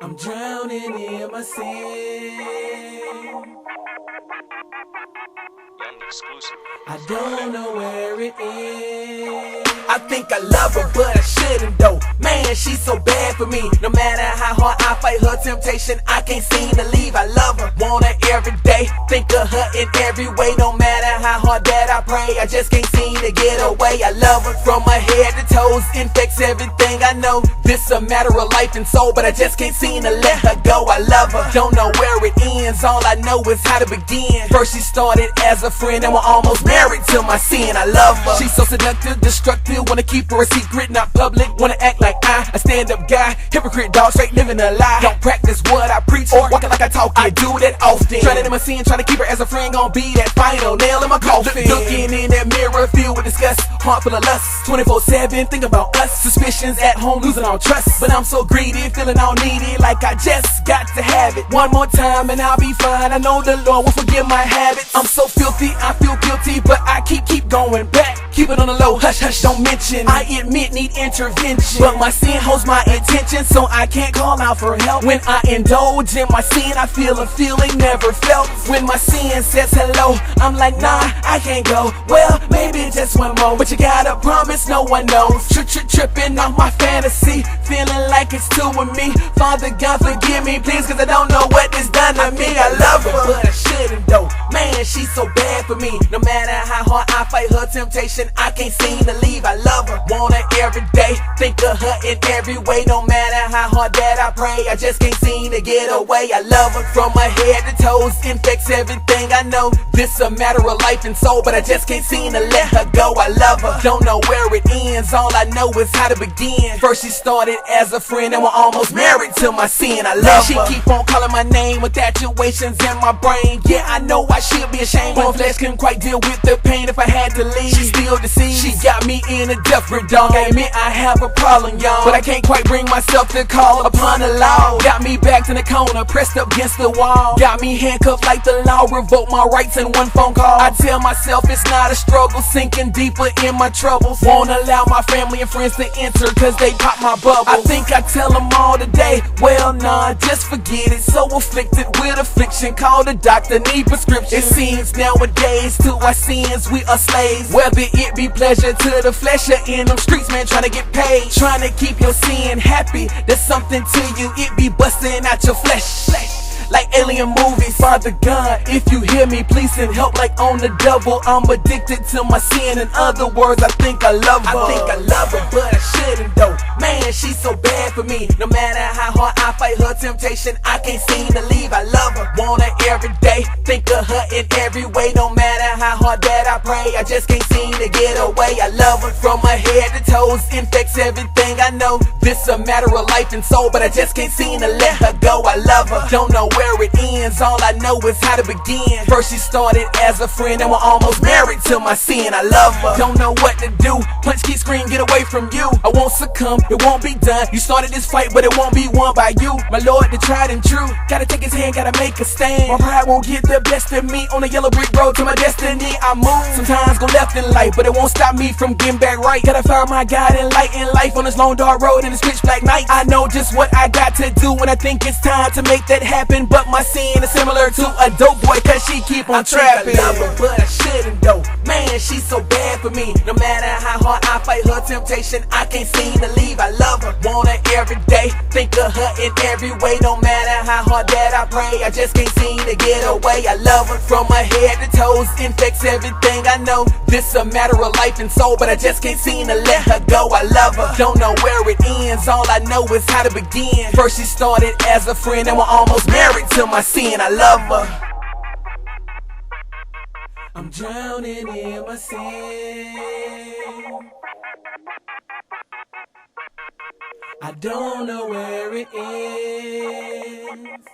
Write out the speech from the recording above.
I'm drowning in my sin. Young exclusive. I don't know where it ends. I think I love her, but I shouldn't though. Man, she's so bad for me. No matter how hard I fight her temptation, I can't seem to leave. I love her, want her every day. Think of her in every way. No matter how hard that I pray, I just can't seem to get away. I love her from my head to toes, infects everything I know. This a matter of life and soul, but I just can't seem to let her go. I love her, don't know where it ends. All I know is how to begin. First she started as a friend and we're almost married to my sin. I love her. She's so seductive, destructive. Wanna keep her a secret, not public. Wanna act like a stand-up guy. Hypocrite dog, straight living a lie. Don't practice what I preach or walking like I talk. I do that often. Trying to my sin, trying to keep her as a friend. Gonna be that final nail in my coffin. Looking in that mirror, filled with disgust, heart full of lust. 24/7, think about us. Suspicions at home, losing all trust. But I'm so greedy, feeling all needy, like I just got to have it. One more time and I'll be fine. I know the Lord will forgive my habits. I'm so filthy, I feel guilty, but I keep going back. Keep it on the low, hush, hush, don't mention. I admit, need intervention, but my sin holds my attention, so I can't call out for help. When I indulge in my sin, I feel a feeling never felt. When my sin says hello, I'm like, nah, I can't go. Well, maybe just one more, but you gotta promise no one knows. Tripping off my fantasy, feeling like it's two of me. Father God, forgive me, please, cause I don't know what this done to me. I love her, but I shouldn't though. Man, she's so bad for me. No matter how hard I fight her temptation, I can't seem to leave. I love her, want her every day. Think of her in every way. No matter how hard that I pray, I just can't seem to get away. I love her from my head to toes, infects everything I know. This a matter of life and soul, but I just can't seem to let her go. I love her, don't know where it ends. All I know is how to begin. First she started as a friend and we're almost married to my sin. I love her. She keep on calling my name with actuations in my brain. Yeah, I know I should be ashamed. My flesh couldn't quite deal with the pain if I had to leave. She still deceived. She got me in a death grip, dog. I admit I have a problem, y'all, but I can't quite bring myself to call upon the law. Got me backed in the corner, pressed up against the wall. Got me handcuffed like the law, revoked my rights in one phone call. I tell myself it's not a struggle, sinking deeper in my troubles. Won't allow my family and friends to enter, cause they pop my bubble. I think I tell them all today, well nah, just forget it. So afflicted with affliction, call the doctor, need prescription. It seems nowadays to our sins we are slaves. Whether it be pleasure to the flesh or in them streets, man, trying to get paid. Trying to keep your sin happy, there's something to you, it be busting out your flesh. Like alien movies. Father God, if you hear me, please send help like on the double. I'm addicted to my sin. In other words, I think I love her. I think I love her, but I shouldn't though. Man, she's so bad for me. No matter how hard I fight her temptation, I can't seem to leave. I love her, want her every day. Think of her in every way. No matter how hard that I pray, I just can't seem to get away. I love her from my head to toes, infects everything I know. This a matter of life and soul, but I just can't seem to let her go. I love her, don't know where it ends. All I know is how to begin. First she started as a friend and we're almost married to my sin. I love her, don't know what to do. Punch, kick, scream, get away from you. I won't succumb, it won't be done. You started this fight, but it won't be won by you. My Lord, the tried and true. Gotta take his hand, gotta make a stand. My pride won't get the best of me. On the yellow brick road to my destiny, I move. Sometimes go left in life, but it won't stop me from getting back right. Gotta find my God and light in life on this long dark road in this pitch black night. I know just what I got to do when I think it's time to make that happen. But my sin is similar to a dope boy, cause she keep on trapping. I love her, but I shouldn't though. Man, she's so bad for me. No matter how hard I fight her temptation, I can't seem to leave. I love her, want her every day. Think of her in every way. No matter how hard that I pray, I just can't seem to get away. I love her from my head to toes, infects everything I know. This a matter of life and soul, but I just can't seem to let her go. I love her, don't know where it ends. All I know is how to begin. First she started as a friend and we're almost married to my sin. I love her. I'm drowning in my sin. I don't know where it ends.